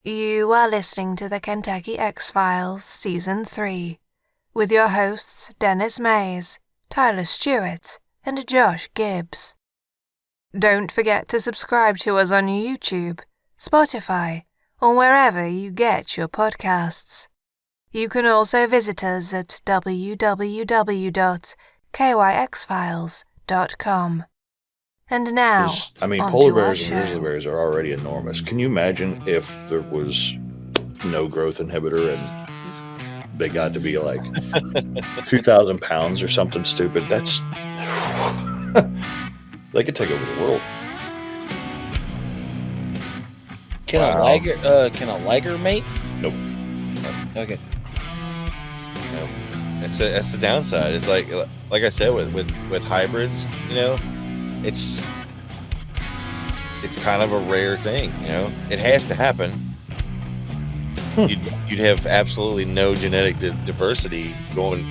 You are listening to the Kentucky X-Files Season 3 with your hosts Dennis Mays, Tyler Stewart, and Josh Gibbs. Don't forget to subscribe to us on YouTube, Spotify, or wherever you get your podcasts. You can also visit us at www.kyxfiles.com. And now, Polar bears and grizzly bears are already enormous. Can you imagine if there was no growth inhibitor and they got to be like 2,000 pounds or something stupid? That's they could take over the world. Can a liger mate? Nope. Okay. No. That's the downside. It's like I said with hybrids, it's kind of a rare thing, It has to happen. You'd have absolutely no genetic diversity going,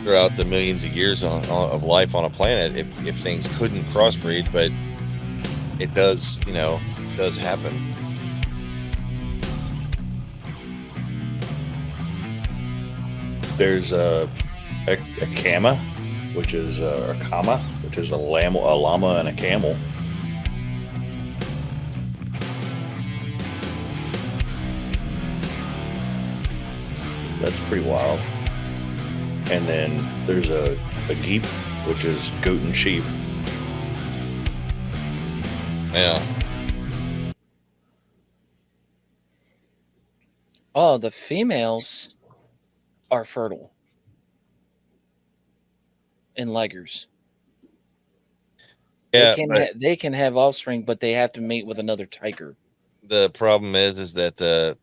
throughout the millions of years of life on a planet if things couldn't crossbreed, but it does, does happen. There's a cama, which is a kama, which is a llama and a camel. That's pretty wild. And then there's a geep, which is goat and sheep. Yeah. Oh, the females are fertile in ligers. Yeah, they can have offspring, but they have to mate with another tiger. The problem is that the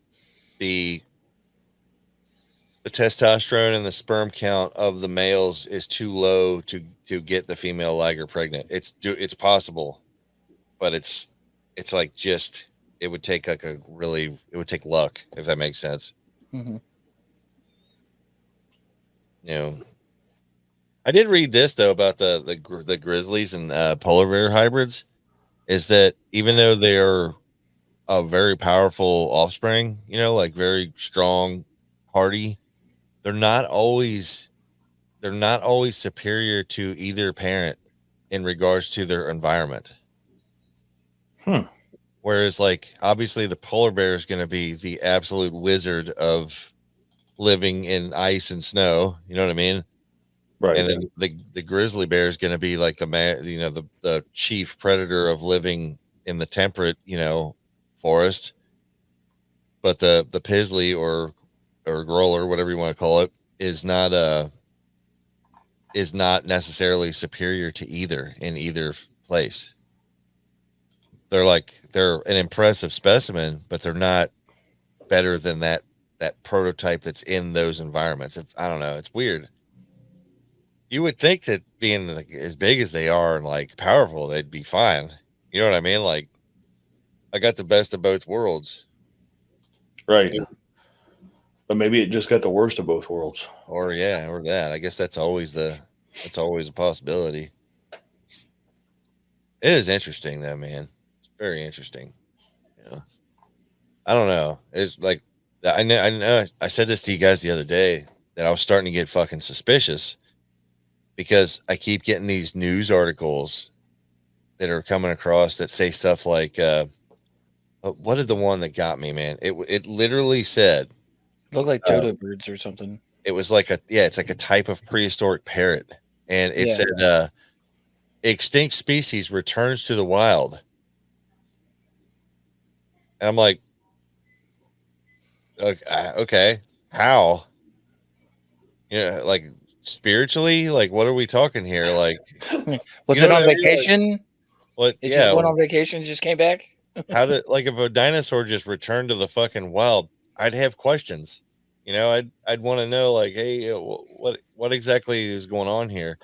testosterone and the sperm count of the males is too low to get the female liger pregnant. It's possible, but it's like just it would take it would take luck, if that makes sense. Mm-hmm. I did read this though about the grizzlies and polar bear hybrids, is that even though they're a very powerful offspring, like very strong, hardy, they're not always superior to either parent in regards to their environment. Whereas, like, obviously the polar bear is going to be the absolute wizard of living in ice and snow. You know what I mean? Right. And then the grizzly bear is going to be like the chief predator of living in the temperate, forest. But the pizzly or growler, whatever you want to call it, is not necessarily superior to either in either place. They're an impressive specimen, but they're not better than that prototype that's in those environments. I don't know, it's weird. You would think that being like as big as they are and like powerful, they'd be fine. You know what I mean? Like, I got the best of both worlds. Right. But maybe it just got the worst of both worlds. Or that. I guess that's always a possibility. It is interesting though, man. It's very interesting. I don't know. It's like I know I said this to you guys the other day that I was starting to get fucking suspicious because I keep getting these news articles that are coming across that say stuff like what did the one that got me, man? It literally said look like dodo birds or something. It was like it's like a type of prehistoric parrot, and it said extinct species returns to the wild. And I'm like, okay, how? Like spiritually, like what are we talking here? Like, was it on vacation? Like, what? It just went on vacation, just came back. How did, like, if a dinosaur just returned to the fucking wild, I'd have questions. I'd want to know, like, hey, what exactly is going on here?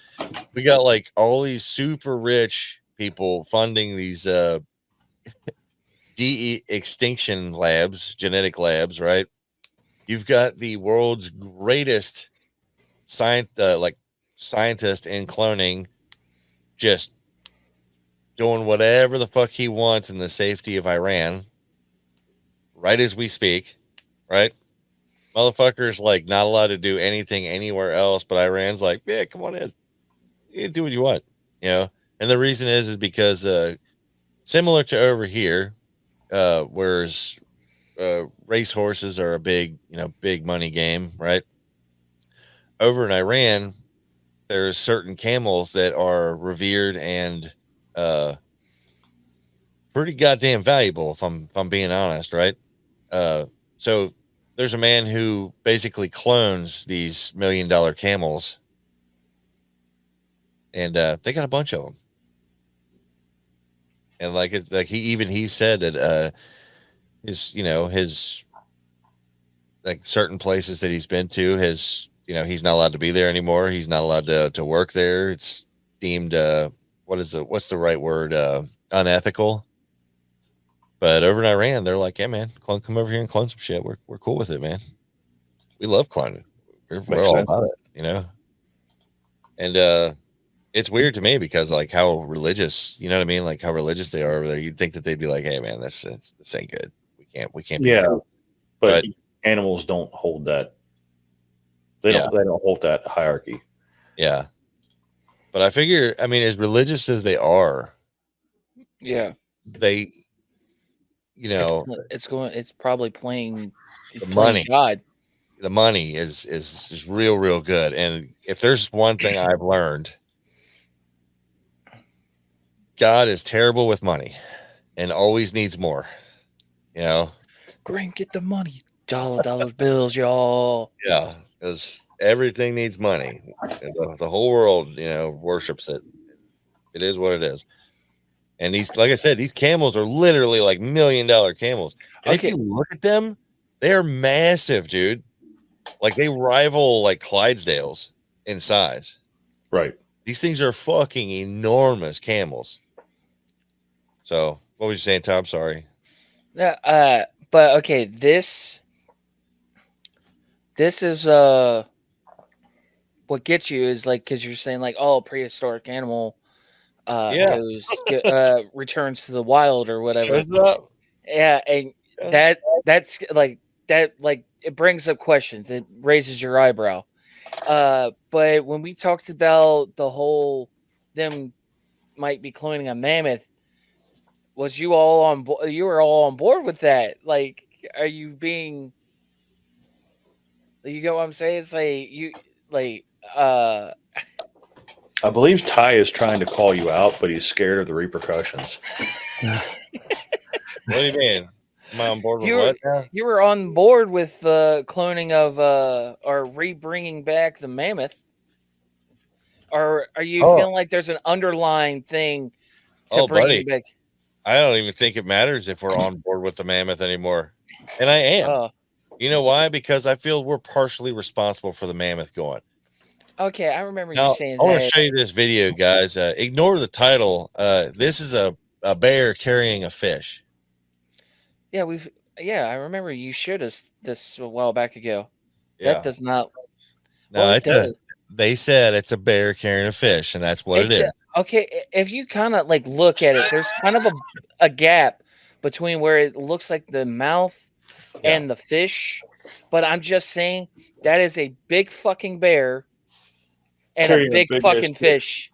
We got like all these super rich people funding these de-extinction labs, genetic labs, right? You've got the world's greatest scientist in cloning just doing whatever the fuck he wants in the safety of Iran, right as we speak, right? Motherfuckers like not allowed to do anything anywhere else, but Iran's like, yeah, come on in. You can do what you want, you know? And the reason is because similar to over here, whereas race horses are a big money game, right? Over in Iran, there's certain camels that are revered and uh pretty goddamn valuable if I'm being honest, right? So there's a man who basically clones these $1 million camels, and they got a bunch of them. And like it's like he said that his like certain places that he's been to, he's not allowed to be there anymore. He's not allowed to work there. It's deemed what's the right word, unethical. But over in Iran, they're like, yeah, man, come over here and clone some shit. We're cool with it, man. We love cloning. We're Makes all sense. about it. And it's weird to me because like how religious, you know what I mean? Like how religious they are over there. You'd think that they'd be like, hey man, this ain't good. We can't be Yeah, that. but animals don't hold that. They don't hold that hierarchy. Yeah. But I figure, I mean, as religious as they are, Yeah, they, it's probably playing money. God. The money is real good. And if there's one thing I've learned, God is terrible with money and always needs more. Green, get the money. Dollar bills, y'all. Yeah, because everything needs money. And the whole world, worships it. It is what it is. And like I said, these camels are literally like $1 million camels. And if you look at them, they're massive, dude. Like they rival like Clydesdales in size. Right. These things are fucking enormous camels. So what was you saying, Tom? Sorry. Yeah, but okay, this is what gets you is like because you're saying like, oh, prehistoric animal returns to the wild or whatever. Yeah, and that's like it brings up questions. It raises your eyebrow. But when we talked about the whole them might be cloning a mammoth, was you all on board? You were all on board with that? Like, are you being? You get what I'm saying? It's like you like I believe Ty is trying to call you out, but he's scared of the repercussions. What do you mean? Am I on board with what? You were on board with the cloning of or re-bringing back the mammoth, or are you feeling like there's an underlying thing to bringing back? I don't even think it matters if we're on board with the mammoth anymore, and I am. You know why? Because I feel we're partially responsible for the mammoth going. Okay, I remember you saying that. I want to show you this video, guys. Ignore the title. This is a bear carrying a fish. Yeah, I remember you showed us this a while back ago. Yeah. That does not. No, they said it's a bear carrying a fish, and that's what it is. Okay, if you kind of like look at it, there's kind of a gap between where it looks like the mouth and the fish. But I'm just saying that is a big fucking bear and a big fucking fish.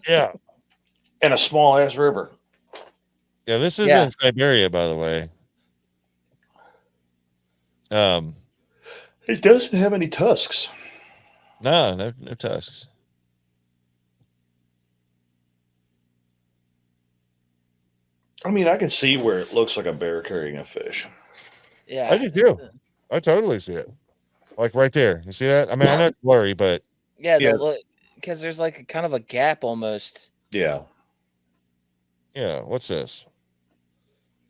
Yeah. And a small ass river. Yeah, this is in Siberia, by the way. It doesn't have any tusks. No tusks. I mean, I can see where it looks like a bear carrying a fish. Yeah, I do too. I totally see it. Like right there. You see that? I mean, I know it's blurry, but because there's like a kind of a gap almost. Yeah. Yeah. What's this?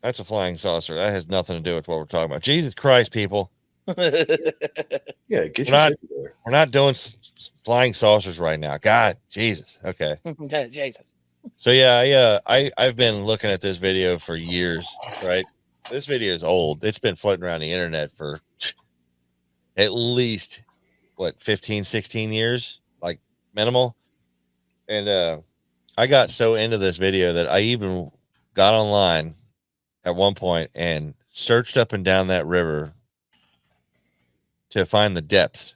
That's a flying saucer. That has nothing to do with what we're talking about. Jesus Christ, people. Yeah, get your shit there. We're not doing flying saucers right now. God, Jesus. Okay. Jesus. So yeah, I've been looking at this video for years, right? This video is old. It's been floating around the internet for at least 15, 16 years, like minimal. And I got so into this video that I even got online at one point and searched up and down that river to find the depths.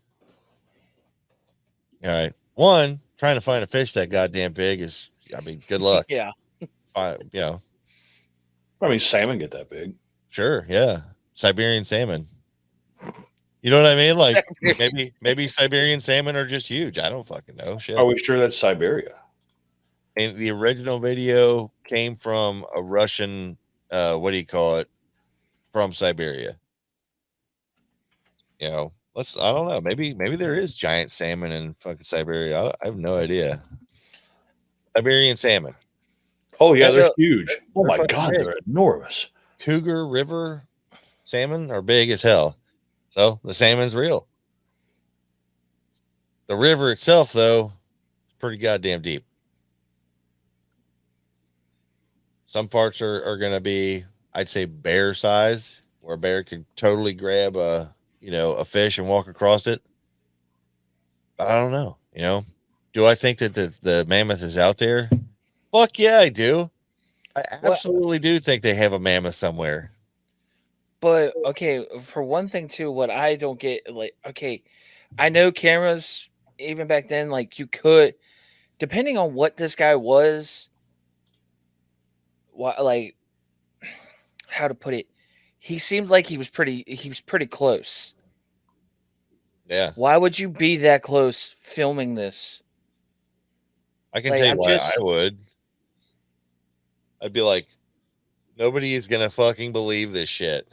All right. One, trying to find a fish that goddamn big is, I mean, good luck. Yeah. I mean, salmon get that big. Sure. Yeah. Siberian salmon. You know what I mean? Like maybe Siberian salmon are just huge. I don't fucking know. Shit. Are we sure that's Siberia? And the original video came from a Russian, what do you call it? From Siberia. You know, I don't know. Maybe there is giant salmon in fucking Siberia. I have no idea. Siberian salmon. Oh yeah, they're huge. Oh my god, big. they're enormous. Cougar River salmon are big as hell. So the salmon's real. The river itself, though, is pretty goddamn deep. Some parts are going to be, I'd say, bear size, where a bear could totally grab a fish and walk across it. But I don't know. Do I think that the mammoth is out there? Fuck yeah, I do. I absolutely do think they have a mammoth somewhere. But okay, for one thing too, what I don't get, like, okay, I know cameras even back then, like, you could, depending on what this guy was, like, how to put it, he seemed like he was pretty close. Yeah. Why would you be that close filming this? I can tell you why I would. I'd be like, nobody is gonna fucking believe this shit.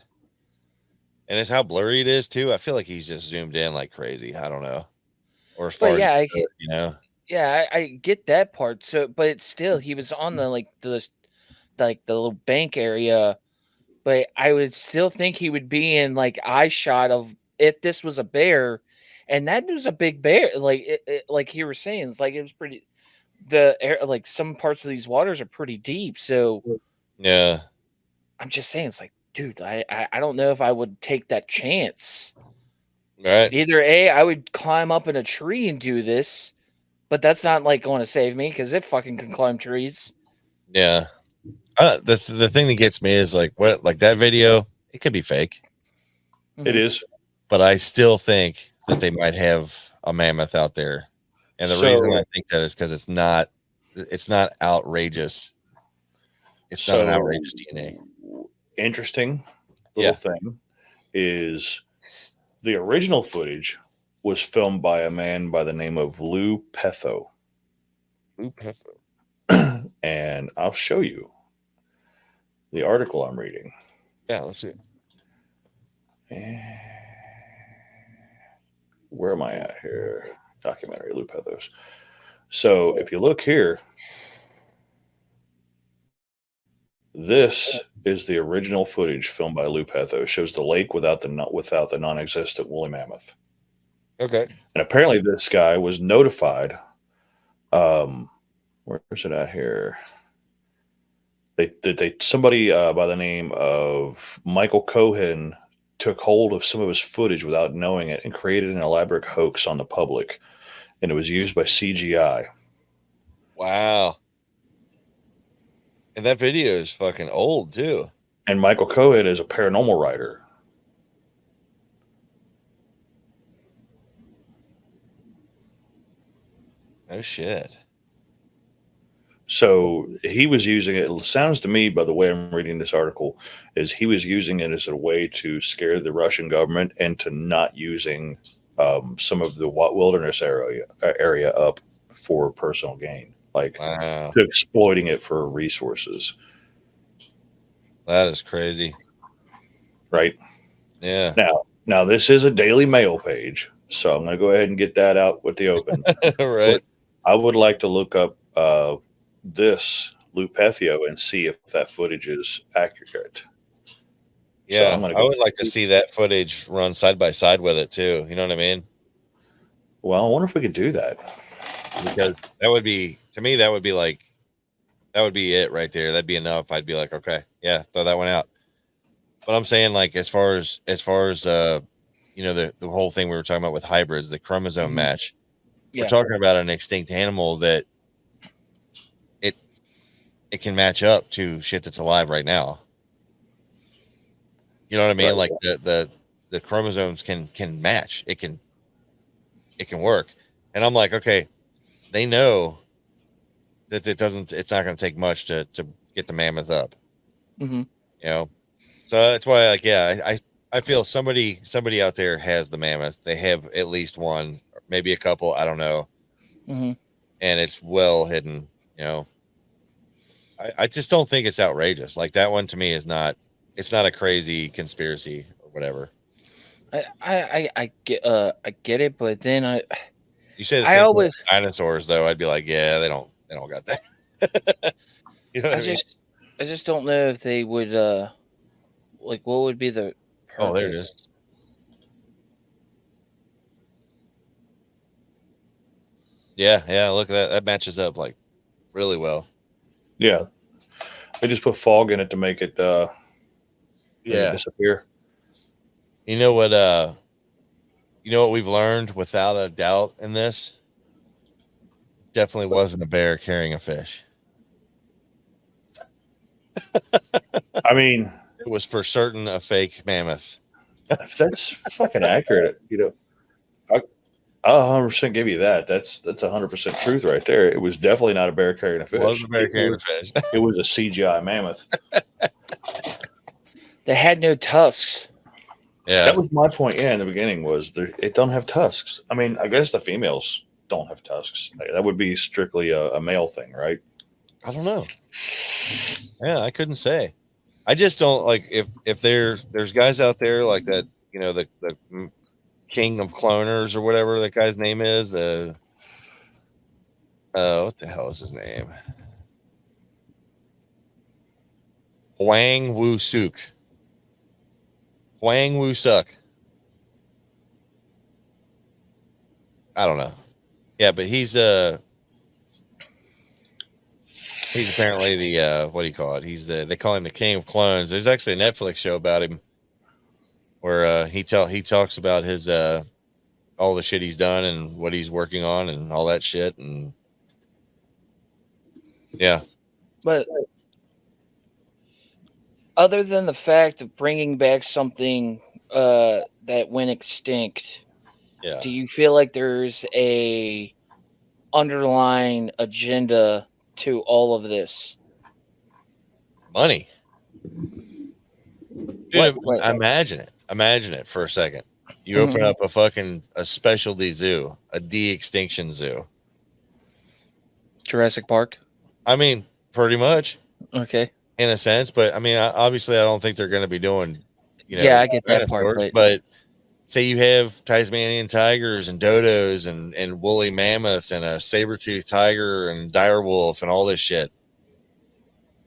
And it's how blurry it is too. I feel like he's just zoomed in like crazy. I don't know. Or as far as yeah, I get that part. So, but it's still, he was on the the little bank area. But I would still think he would be in like eye shot of if this was a bear, and that was a big bear. Like like you were saying, it's like it was pretty. The air, like some parts of these waters are pretty deep. So yeah, I'm just saying, it's like, dude, I don't know if I would take that chance. Right. Either I would climb up in a tree and do this, but that's not like going to save me because it fucking can climb trees. Yeah. The thing that gets me is like that video, it could be fake. It is. But I still think that they might have a mammoth out there. And the reason I think that is because it's not outrageous. It's not an outrageous DNA. Interesting little thing is the original footage was filmed by a man by the name of Lou Petho. And I'll show you the article I'm reading. Yeah, let's see. Where am I at here? Documentary, Lou Pethos. So if you look here, this is the original footage filmed by Lou Petho. It shows the lake without the non-existent woolly mammoth. Okay. And apparently this guy was notified. Where is it at here? Somebody by the name of Michael Cohen took hold of some of his footage without knowing it and created an elaborate hoax on the public. And it was used by CGI. Wow. And that video is fucking old too. And Michael Cohen is a paranormal writer. Oh shit. So he was using it. It sounds to me, by the way I'm reading this article, is he was using it as a way to scare the Russian government into not using some of the wilderness area up for personal gain, like to exploiting it for resources. That is crazy, right? Yeah. Now this is a Daily Mail page, so I'm going to go ahead and get that out with the open. Right. But I would like to look up this Lou Petho and see if that footage is accurate. Yeah, so I would like to see that footage run side by side with it too. You know what I mean? Well, I wonder if we could do that, because that would be, to me, that would be it right there. That'd be enough. I'd be like, okay, yeah, throw that one out. But I'm saying, like, as far as the whole thing we were talking about with hybrids, the chromosome match. Yeah. We're talking about an extinct animal that it can match up to shit that's alive right now. You know what I mean? Right. Like the chromosomes can match. It can work. And I'm like, okay, they know that it's not going to take much to get the mammoth up. Mm-hmm. You know, so that's why, like, yeah, I feel somebody out there has the mammoth. They have at least one, maybe a couple. I don't know. Mm-hmm. And it's well hidden. You know, I just don't think it's outrageous. Like that one to me is not. It's not a crazy conspiracy or whatever. I get it, but then You say the I same thing always with dinosaurs, though. I'd be like, yeah, they don't got that. You know what I mean? I just don't know if they would like what would be the Oh, there it is. purpose. Yeah. Look at that. That matches up like really well. Yeah. They just put fog in it to make it disappear. You know what we've learned without a doubt in this? Definitely wasn't a bear carrying a fish. I mean, It was for certain a fake mammoth. that's fucking accurate. You know, I'll 100% give you that. That's 100% truth right there. It was definitely not a bear carrying a It was fish. a bear carrying a fish. It was a CGI mammoth. They had no tusks. Yeah. That was my point. Yeah, in the beginning was it don't have tusks. I mean, I guess the females don't have tusks. That would be strictly a male thing, right? I don't know. Yeah, I couldn't say. I just don't like if there's guys out there like that, you know, the king of cloners or whatever that guy's name is. What the hell is his name? Huang Woo Suk. Huang Woo Suk. I don't know. Yeah, but he's apparently the what do you call it? They call him the king of clones. There's actually a Netflix show about him where he talks about his all the shit he's done and what he's working on and all that shit, and yeah. But other than the fact of bringing back something that went extinct, Yeah. do you feel like there's a underlying agenda to all of this? Money. Dude, What? imagine it for a second. You Mhm. open up a specialty zoo, a de-extinction zoo. Jurassic Park? I mean, pretty much Okay. in a sense, but I mean, obviously I don't think they're going to be doing, Yeah, I get that part, but say you have Tasmanian tigers and dodos and woolly mammoths and a saber-toothed tiger and dire wolf and all this shit.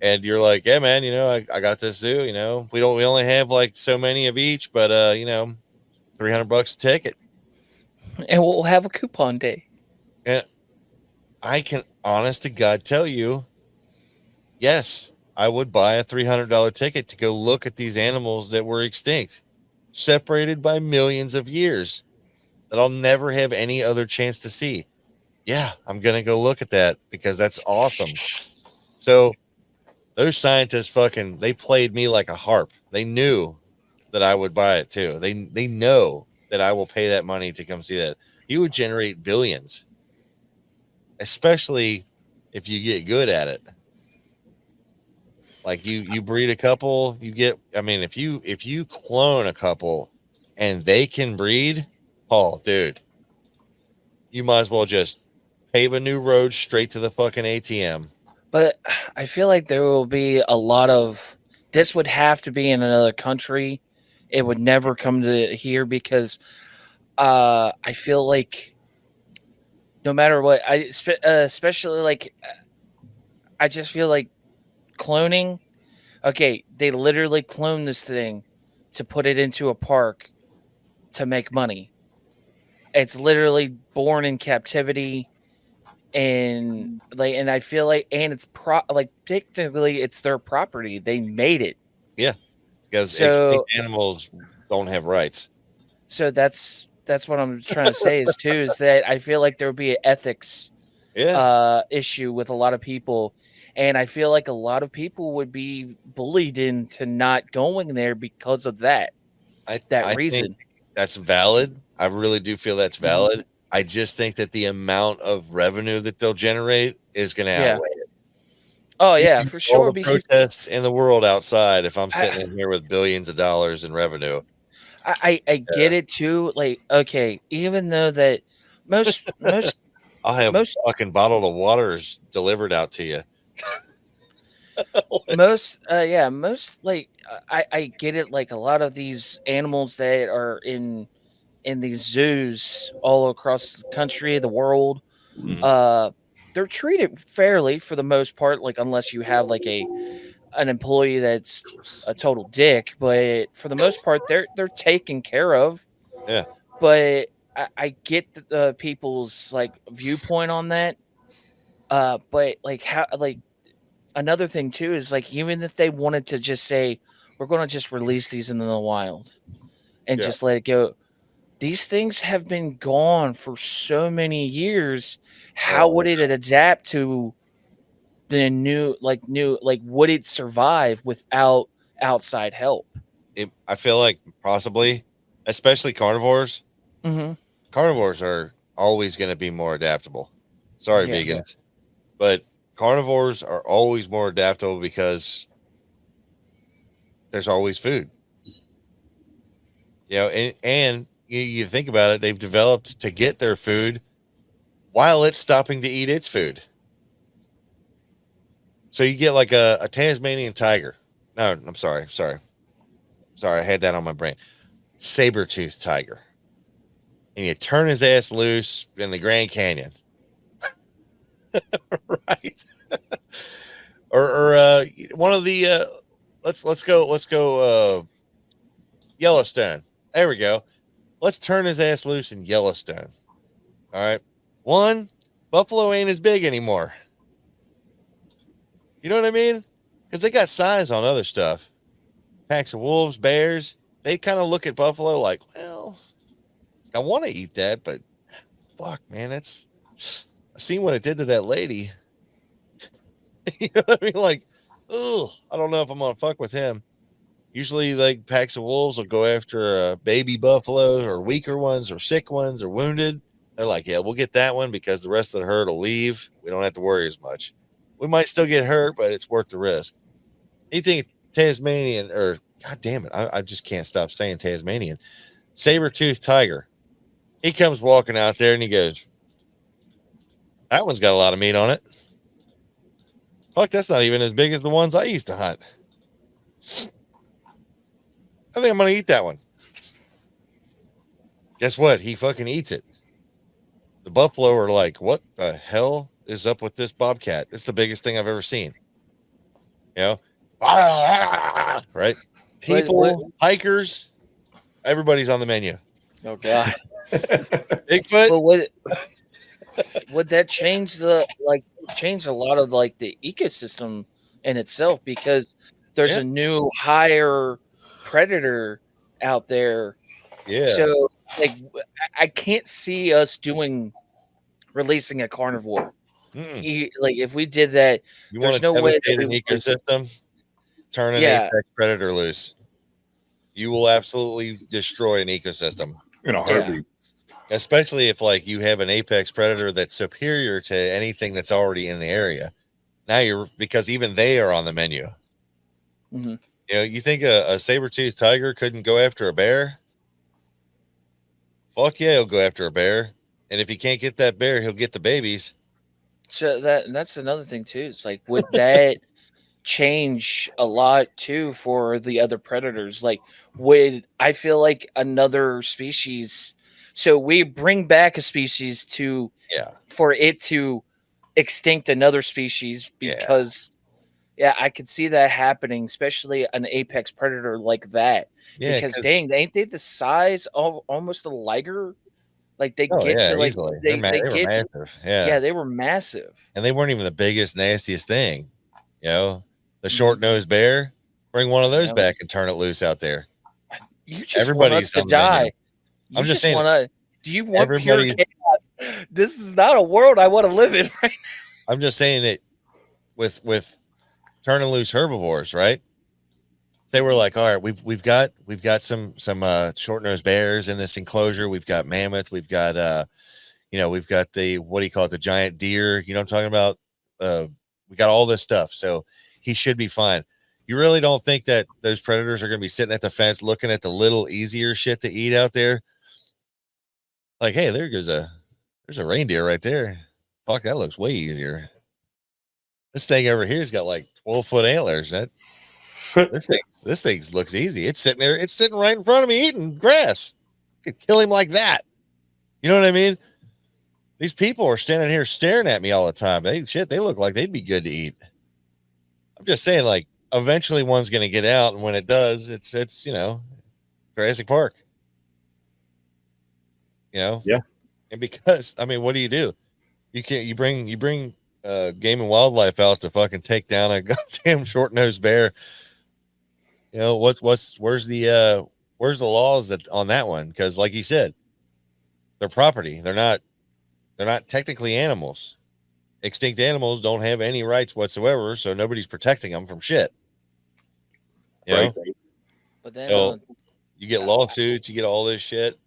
And you're like, yeah, man, you know, I got this zoo, you know, we only have like so many of each, but you know, $300 a ticket. and we'll have a coupon day. And I can honest to God tell you, yes, I would buy a $300 ticket to go look at these animals that were extinct, separated by millions of years that I'll never have any other chance to see. Yeah, I'm going to go look at that because that's awesome. So those scientists they played me like a harp. They knew that I would buy it too. They know that I will pay that money to come see that. You would generate billions, especially if you get good at it. Like you breed a couple, you get, I mean, if you clone a couple and they can breed, oh dude, you might as well just pave a new road straight to the fucking ATM. But I feel like there will be a lot of this would have to be in another country. It would never come to here because I feel like no matter what, especially like I just feel like cloning. Okay, they literally clone this thing to put it into a park to make money. It's literally born in captivity, and I feel like, and it's technically it's their property. They made it. Yeah, because So extinct animals don't have rights. So that's what I'm trying to say is that I feel like there would be an ethics issue with a lot of people, And I feel like a lot of people would be bullied into not going there because of that. I reason. think that's valid. I really do feel that's valid. I just think that the amount of revenue that they'll generate is going to outweigh it. Oh yeah, for sure. All the protests in the world outside. If I'm sitting in here with billions of dollars in revenue, I get it too. Like, okay, even though that most I'll have fucking bottled of waters delivered out to you. most like I get it. Like a lot of these animals that are in these zoos all across the country, the world, they're treated fairly for the most part. Like unless you have like an employee that's a total dick, but for the most part, they're taken care of. Yeah. But I get the people's like viewpoint on that. But like how like another thing too is like even if they wanted to just say we're going to just release these in the wild and just let it go, these things have been gone for so many years. How would it adapt to the new would it survive without outside help? I feel like possibly, especially carnivores. Mm-hmm. Carnivores are always going to be more adaptable. Sorry, vegans, but carnivores are always more adaptable because there's always food. You know, and you think about it, they've developed to get their food while it's stopping to eat its food. So you get like a Tasmanian tiger. No, I'm sorry. I had that on my brain. Saber-toothed tiger. And you turn his ass loose in the Grand Canyon. Right. or one of the let's go Yellowstone. There we go. Let's turn his ass loose in Yellowstone. All right. One, buffalo ain't as big anymore. You know what I mean? Because they got size on other stuff. Packs of wolves, bears, they kind of look at buffalo like, well, I want to eat that, but fuck, man, I seen what it did to that lady. You know what I mean? Like, oh, I don't know if I'm gonna fuck with him. Usually, like packs of wolves will go after baby buffalo or weaker ones or sick ones or wounded. They're like, yeah, we'll get that one because the rest of the herd will leave. We don't have to worry as much. We might still get hurt, but it's worth the risk. Anything Tasmanian, or God damn it, I just can't stop saying Tasmanian. Saber-toothed tiger. He comes walking out there and he goes, that one's got a lot of meat on it. Fuck, that's not even as big as the ones I used to hunt. I think I'm going to eat that one. Guess what? He fucking eats it. The buffalo are like, what the hell is up with this bobcat? It's the biggest thing I've ever seen. You know? Right? People, hikers, everybody's on the menu. Oh, God. Bigfoot? But would that change change a lot of like the ecosystem in itself, because there's a new higher predator out there. Yeah. So like I can't see us releasing a carnivore. Like if we did that, there's no way that an ecosystem. Turn an apex predator loose. You will absolutely destroy an ecosystem in a heartbeat. Especially if like you have an apex predator that's superior to anything that's already in the area. Now because even they are on the menu. Mm-hmm. You know, you think a saber-toothed tiger couldn't go after a bear? Fuck yeah, he'll go after a bear. And if he can't get that bear, he'll get the babies. So that's another thing too. It's like, would that change a lot too for the other predators? Like, I feel like another species, so we bring back a species for it to extinct another species because I could see that happening, especially an apex predator like that. Yeah, because dang, ain't they the size of almost a liger? Like they get to like easily. They were massive. Yeah, they were massive. And they weren't even the biggest, nastiest thing. You know, the short-nosed bear, bring one of those back and turn it loose out there. You just want us to die. I'm just saying. Do you want pure chaos? This is not a world I want to live in right now. I'm just saying that with turning loose herbivores, right? Say we're like, all right, we've got some short-nosed bears in this enclosure. We've got mammoth. We've got we've got the, what do you call it, the giant deer. You know what I'm talking about? We got all this stuff, so he should be fine. You really don't think that those predators are going to be sitting at the fence looking at the little easier shit to eat out there? Like, hey, there's a reindeer right there. Fuck, that looks way easier. This thing over here's got like 12-foot antlers. This thing looks easy. It's sitting there. It's sitting right in front of me eating grass. I could kill him like that. You know what I mean? These people are standing here staring at me all the time. They look like they'd be good to eat. I'm just saying, like, eventually one's going to get out, and when it does, it's Jurassic Park. Yeah. And because, I mean, what do? You bring Game and Wildlife out to fucking take down a goddamn short-nosed bear. Where's the laws on that one? Because like you said, they're property. They're not technically animals. Extinct animals don't have any rights whatsoever, so nobody's protecting them from shit. Right. But then so you get lawsuits, you get all this shit.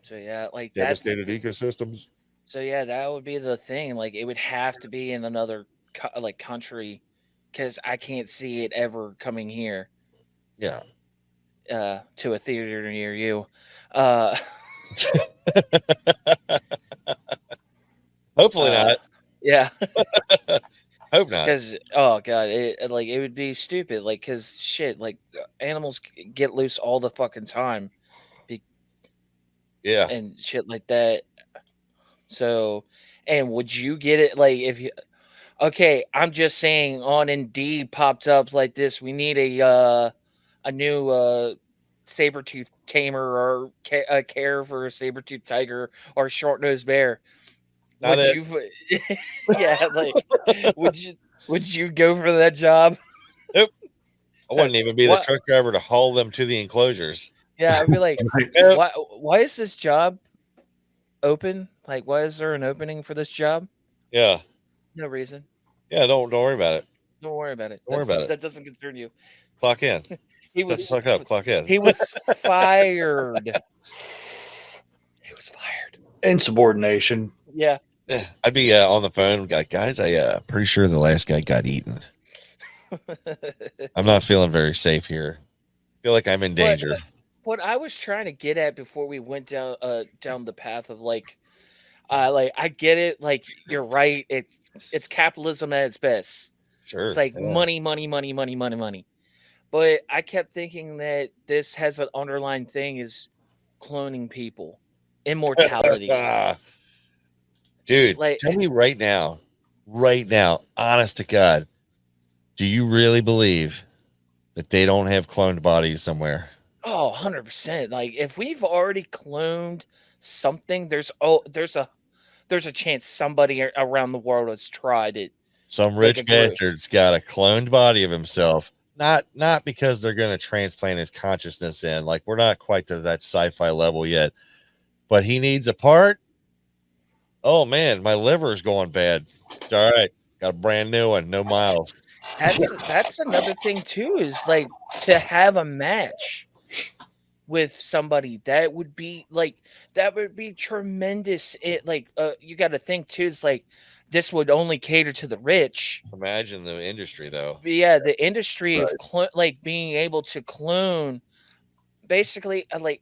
So yeah, like devastated ecosystems. So yeah, that would be the thing. Like it would have to be in another country, because I can't see it ever coming here. Yeah. To a theater near you. Hopefully not. Yeah. Hope not. Because oh god, it would be stupid. Like, because shit, like animals get loose all the fucking time. Yeah. And shit like that. So, and would you get it like if you? Okay, I'm just saying. On Indeed popped up like this. We need a new saber-tooth tamer or care for a saber-tooth tiger or short-nosed bear. Not would you? Yeah, like would you go for that job? Nope. I wouldn't even be the truck driver to haul them to the enclosures. Yeah, I'd be like, why is this job open? Like, why is there an opening for this job? Yeah. No reason. Yeah, don't worry about it. Don't worry about it. Don't worry about it. That doesn't concern you. Clock in. He was clock up. Clock in. He was fired. He was fired. Insubordination. Yeah. I'd be on the phone, guys. Pretty sure the last guy got eaten. I'm not feeling very safe here. I feel like I'm in danger. What I was trying to get at before we went down the path of like I get it. Like, you're right. It's capitalism at its best. Sure. It's like money. But I kept thinking that this has an underlying thing is cloning people, immortality. Dude, like, tell me right now, honest to God, do you really believe that they don't have cloned bodies somewhere? Oh, 100%. Like, if we've already cloned something, there's a chance somebody around the world has tried it. Some rich bastard's got a cloned body of himself. Not because they're going to transplant his consciousness in. Like, we're not quite to that sci-fi level yet. But he needs a part. Oh, man, my liver's going bad. It's all right. Got a brand new one. No miles. That's another thing, too, is, like, to have a match with somebody that would be tremendous. You got to think, too, it's like this would only cater to the rich. Imagine the industry, though. But yeah, the industry of being able to clone, basically, like,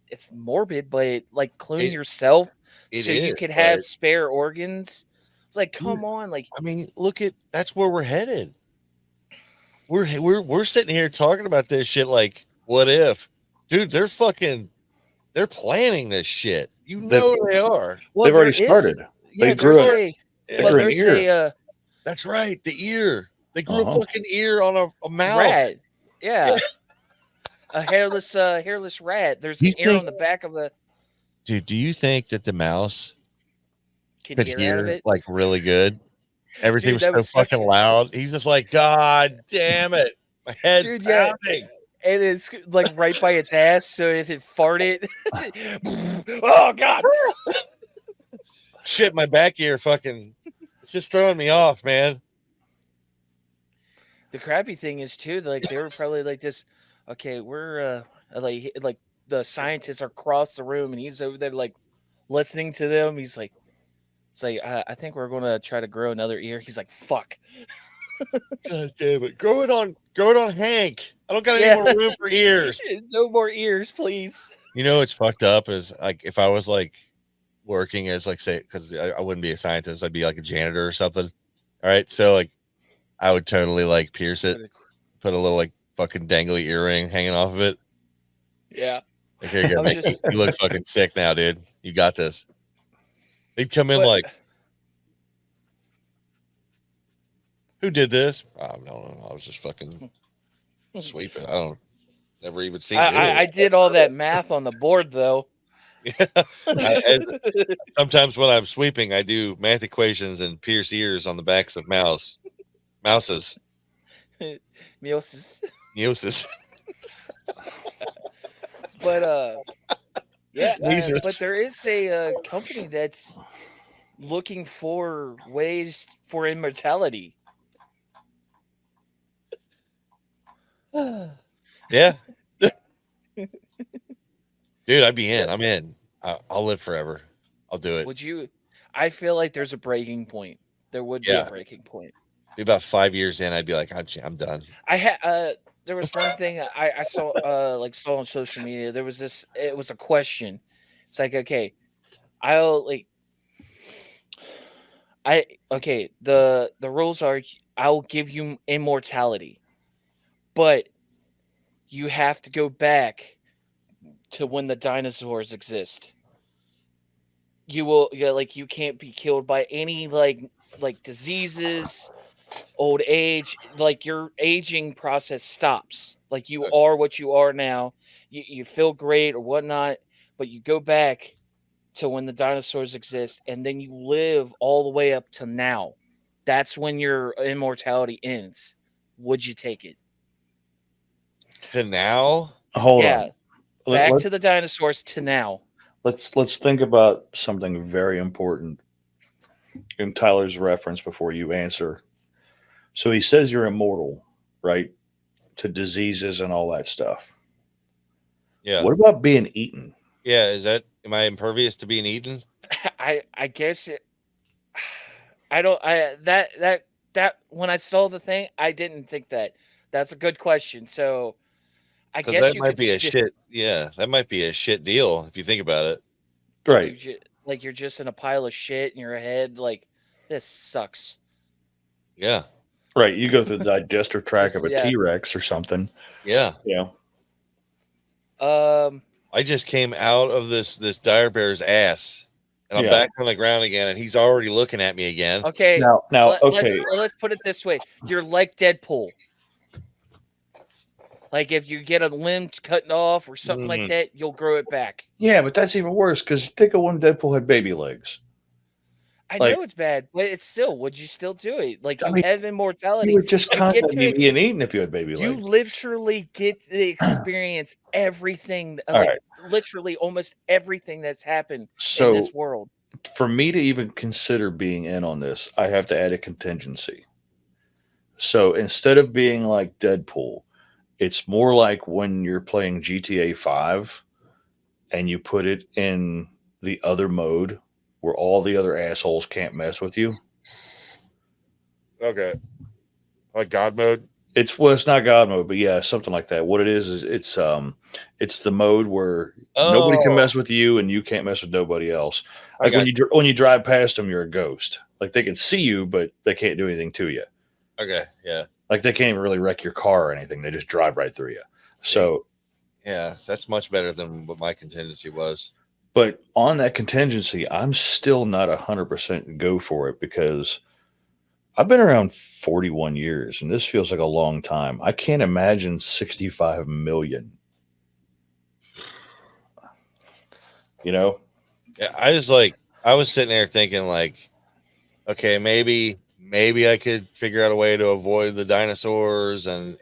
it's morbid, but like clone yourself so you could have spare organs. It's like, come on, like, I mean, that's where we're headed. We're sitting here talking about this shit like, what if? Dude, they're planning this shit. You know they are. Well, they've already started. Yeah, they grew an ear. That's right, the ear. They grew a fucking ear on a mouse. Rat. Yeah. A hairless rat. There's an ear on the back of the. Dude, do you think that the mouse could hear like really good? Everything was so fucking loud. He's just like, God damn it, my head's pounding. And it's like right by its ass. So if it farted, oh God, shit, my back ear fucking It's just throwing me off, man. The crappy thing is too, like they were probably like this. Okay, we're like the scientists are across the room, and he's over there like listening to them. He's like, "It's like I think we're gonna try to grow another ear." He's like, "Fuck." God damn it! Grow it on Hank. I don't got any more room for ears. No more ears, please. You know, it's fucked up. Is like if I was like working as like say because I wouldn't be a scientist, I'd be like a janitor or something. All right, so like I would totally like pierce it, put a little like fucking dangly earring hanging off of it. Yeah. Like, here you go, man. You look fucking sick now, dude. You got this. They'd come in like, who did this? I don't know. I was just fucking sweeping. I don't never even seen it. I did all that math on the board though. Sometimes when I'm sweeping, I do math equations and pierce ears on the backs of mouses. Meiosis. But yeah, but there is a company that's looking for ways for immortality. Yeah. Dude, I'd be in. I'm in. I'll live forever. I'll do it. Would you? I feel like there's a breaking point. There would be a breaking point. Be about 5 years in, I'd be like, I'm done. There was one thing I saw on social media. There was this. It was a question. It's like, okay, the rules are I'll give you immortality, but you have to go back to when the dinosaurs exist. You will, you can't be killed by any like diseases, old age. Like your aging process stops. Like you are what you are now. You feel great or whatnot, but you go back to when the dinosaurs exist, and then you live all the way up to now. That's when your immortality ends. Would you take it? To now? Hold on. Back to the dinosaurs to now. Let's think about something very important in Tyler's reference before you answer. So he says you're immortal, right? To diseases and all that stuff. Yeah. What about being eaten? Yeah, am I impervious to being eaten? I guess it. That when I saw the thing, I didn't think that. That's a good question. So I guess that might be a shit. Yeah, that might be a shit deal if you think about it. Right. You're just in a pile of shit in your head. Like, this sucks. Yeah. Right. You go through the digestive tract of a T-Rex or something. Yeah. Yeah. I just came out of this dire bear's ass. And I'm back on the ground again, and he's already looking at me again. Okay. Now, okay. Let's put it this way: you're like Deadpool. Like if you get a limb cut off or something like that, you'll grow it back. Yeah, but that's even worse because think of when Deadpool had baby legs. I know it's bad, but it's still. Would you still do it? Like you have immortality. You would just constantly being eaten if you had baby legs. You literally get to experience everything. Literally almost everything that's happened in this world. For me to even consider being in on this, I have to add a contingency. So instead of being like Deadpool, it's more like when you're playing GTA 5 and you put it in the other mode where all the other assholes can't mess with you. Okay. Like God mode? It's not God mode, but yeah, something like that. What it is it's the mode where nobody can mess with you and you can't mess with nobody else. Like when you drive past them, you're a ghost. Like they can see you, but they can't do anything to you. Okay, yeah. Like they can't even really wreck your car or anything. They just drive right through you. So yeah, that's much better than what my contingency was. But on that contingency, I'm still not 100% go for it because I've been around 41 years and this feels like a long time. I can't imagine 65 million. You know? Yeah, I was sitting there thinking like, okay, maybe I could figure out a way to avoid the dinosaurs and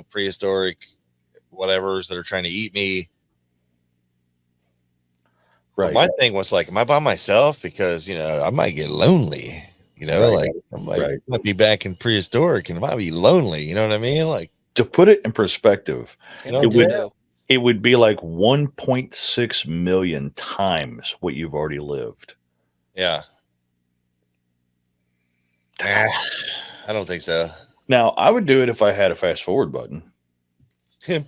prehistoric whatevers that are trying to eat me. Right. But my thing was like, am I by myself? Because I might get lonely. You know, Right. I'm like, might be back in prehistoric and it might be lonely. You know what I mean? Like, to put it in perspective, it would be like 1.6 million times what you've already lived. Yeah. I don't think so. Now, I would do it if I had a fast forward button. Yeah,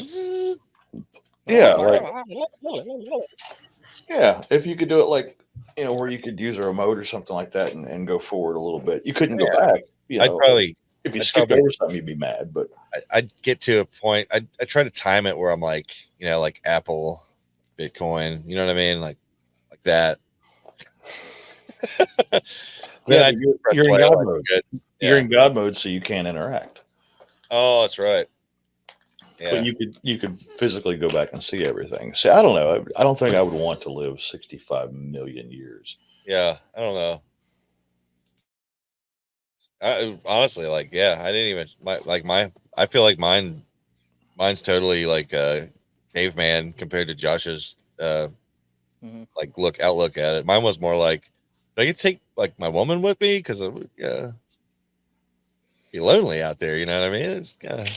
if you could do it like, where you could use a remote or something like that and go forward a little bit. You couldn't go back. I'd probably, if you skipped over something, you'd be mad. But I'd get to a point. I try to time it where I'm like, like Apple, Bitcoin. You know what I mean? Like that. Yeah, you're in God mode. You're in God mode, so you can't interact. Oh, that's right. Yeah. But you could physically go back and see everything. See, I don't know. I don't think I would want to live 65 million years. Yeah, I don't know. Honestly, I didn't even I feel like mine's totally like caveman compared to Josh's outlook at it. Mine was more like, I could take like my woman with me because be lonely out there. You know what I mean? It's kind of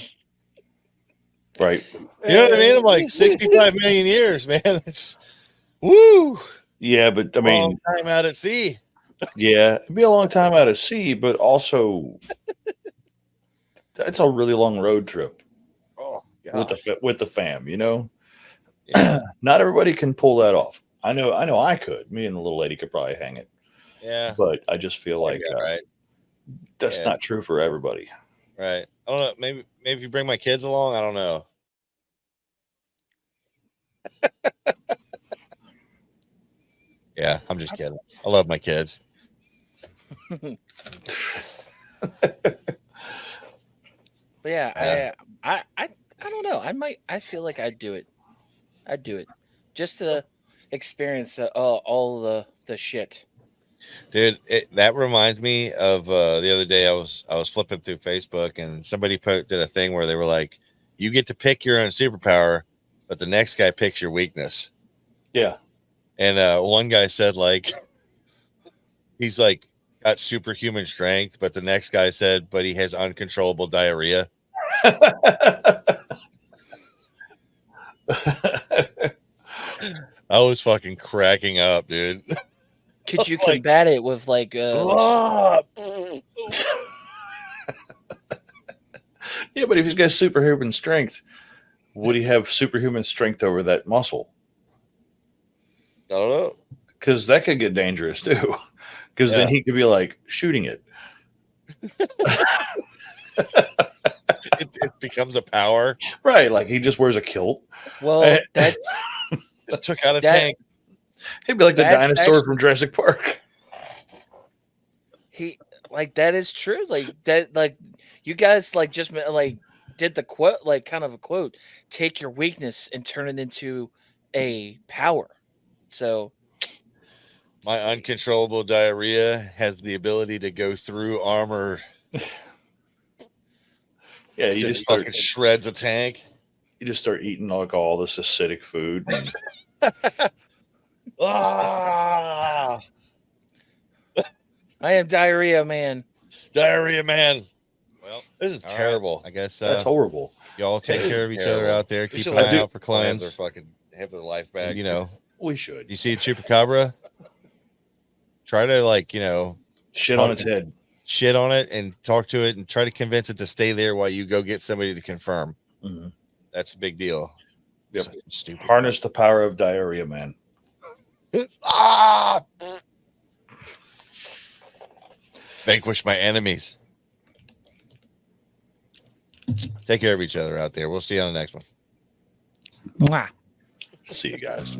right. You know what I mean? I'm like 65 million years, man. It's woo. Yeah, but I mean, long time out at sea. Yeah, it'd be a long time out at sea, but also that's a really long road trip. Oh, with the fam, Yeah. Not everybody can pull that off. I know I could. Me and the little lady could probably hang it. Yeah. But I just feel like that's not true for everybody. Right. I don't know. Maybe if you bring my kids along, I don't know. Yeah, I'm just kidding. I love my kids. But yeah, I don't know. I feel like I'd do it. Just to experience all the shit. Dude, that reminds me of the other day I was flipping through Facebook and somebody did a thing where they were like, you get to pick your own superpower, but the next guy picks your weakness. Yeah. And one guy said like he's like got superhuman strength, but the next guy said, but he has uncontrollable diarrhea. I was fucking cracking up, dude. Could you combat it with like yeah, but if he's got superhuman strength, would he have superhuman strength over that muscle? I don't know. Because that could get dangerous too. Because then he could be like shooting it. It becomes a power. Right. Like he just wears a kilt. Well, that's just took out a tank. He'd be like the dinosaur from Jurassic Park. That is true. Like that, like you guys like just like did the quote, like kind of a quote, take your weakness and turn it into a power. So my uncontrollable diarrhea has the ability to go through armor. Yeah, you just fucking shreds a tank. You just start eating like all this acidic food. I am diarrhea man. Diarrhea man. Well, this is terrible. Right. I guess that's horrible. Y'all take care of each other out there. Keep an eye out for clones. Have their life back. And, we should. You see a chupacabra? Try to shit on its head. Shit on it and talk to it and try to convince it to stay there while you go get somebody to confirm. Mm-hmm. That's a big deal. Yep. Stupid. Harness the power of diarrhea, man. Vanquish my enemies. Take care of each other out there. We'll see you on the next one. Mwah. See you guys.